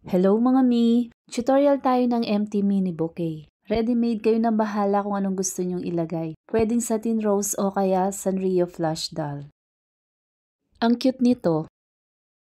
Hello mga mi! Tutorial tayo ng empty mini bouquet. Ready-made, kayo na bahala kung anong gusto nyong ilagay. Pwedeng satin rose o kaya Sanrio flush doll. Ang cute nito.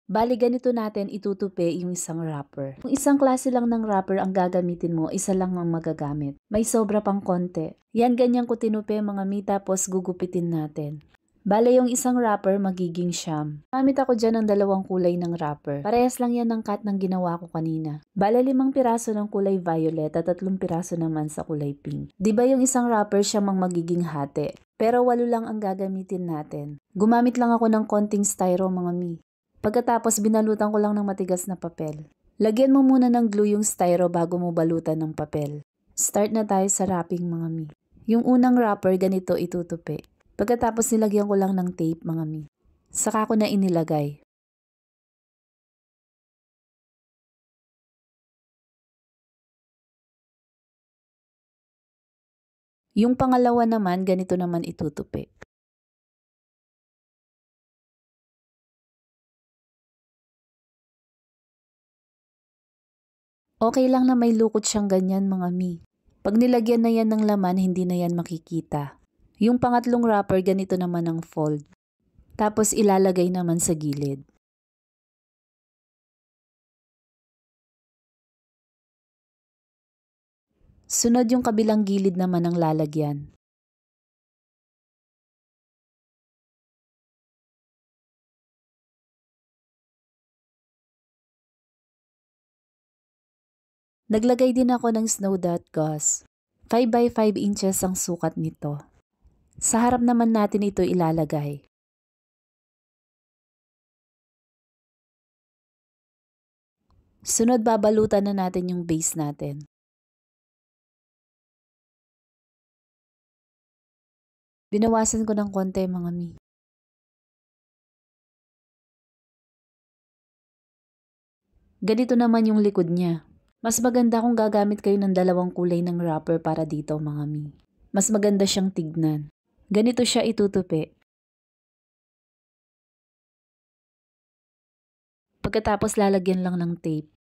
Bali ganito natin itutupi yung isang wrapper. Kung isang klase lang ng wrapper ang gagamitin mo, isa lang ang magagamit. May sobra pang konti. Yan ganyan ko tinupi mga mi, tapos gugupitin natin. Bale yung isang wrapper magiging siyam. Gamit ako dyan ng dalawang kulay ng wrapper. Parehas lang yan ng cut ng ginawa ko kanina. Bale 5 piraso ng kulay violet at 3 piraso naman sa kulay pink. Diba yung isang wrapper siya mang magiging hati? Pero 8 lang ang gagamitin natin. Gumamit lang ako ng konting styro mga mi. Pagkatapos binalutan ko lang ng matigas na papel. Lagyan mo muna ng glue yung styro bago mo balutan ng papel. Start na tayo sa wrapping mga mi. Yung unang wrapper ganito itutupi. Pagkatapos nilagyan ko lang ng tape mga mi. Saka ko na inilagay. Yung pangalawa naman ganito naman itutupi. Okay lang na may lukot siyang ganyan mga mi. Pag nilagyan na yan ng laman, hindi na yan makikita. Yung pangatlong wrapper, ganito naman ang fold. Tapos ilalagay naman sa gilid. Sunod yung kabilang gilid naman ang lalagyan. Naglagay din ako ng snow dot gauze. 5 by 5 inches ang sukat nito. Sa harap naman natin ito ilalagay. Sunod babalutan na natin yung base natin. Binawasan ko ng konti mga mi. Ganito naman yung likod niya. Mas maganda kung gagamit kayo ng dalawang kulay ng wrapper para dito mga mi. Mas maganda siyang tignan. Ganito siya itutupi. Pagkatapos lalagyan lang ng tape.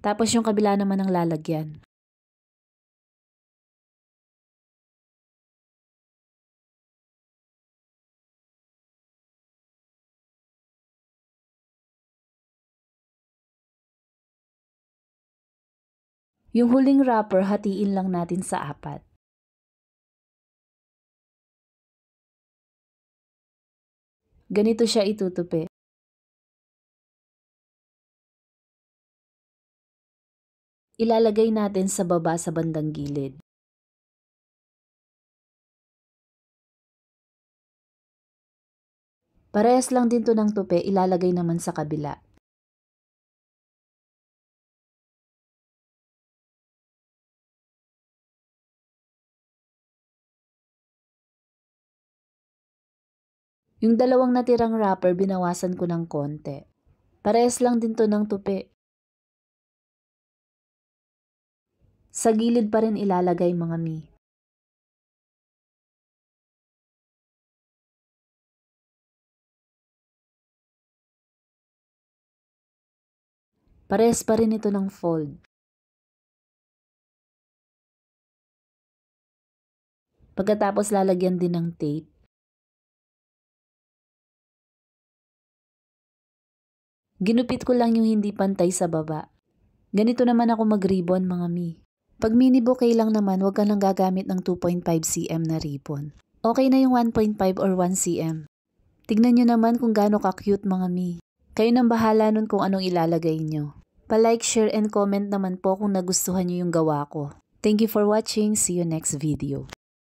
Tapos yung kabila naman ang lalagyan. Yung huling wrapper, hatiin lang natin sa 4. Ganito siya itutupi. Ilalagay natin sa baba sa bandang gilid. Parehas lang din to ng tupi, ilalagay naman sa kabila. Yung dalawang natirang wrapper, binawasan ko ng konti. Parehas lang din to ng tupi. Sa gilid pa rin ilalagay mga mi. Parehas pa rin ito ng fold. Pagkatapos lalagyan din ng tape. Ginupit ko lang yung hindi pantay sa baba. Ganito naman ako mag-ribbon mga mi. Pag mini bouquet lang naman, huwag ka lang gagamit ng 2.5 cm na ribbon. Okay na yung 1.5 or 1 cm. Tignan nyo naman kung gaano ka-cute mga mi. Kayo nang bahala nun kung anong ilalagay nyo. Pa-like, share, and comment naman po kung nagustuhan nyo yung gawa ko. Thank you for watching. See you next video.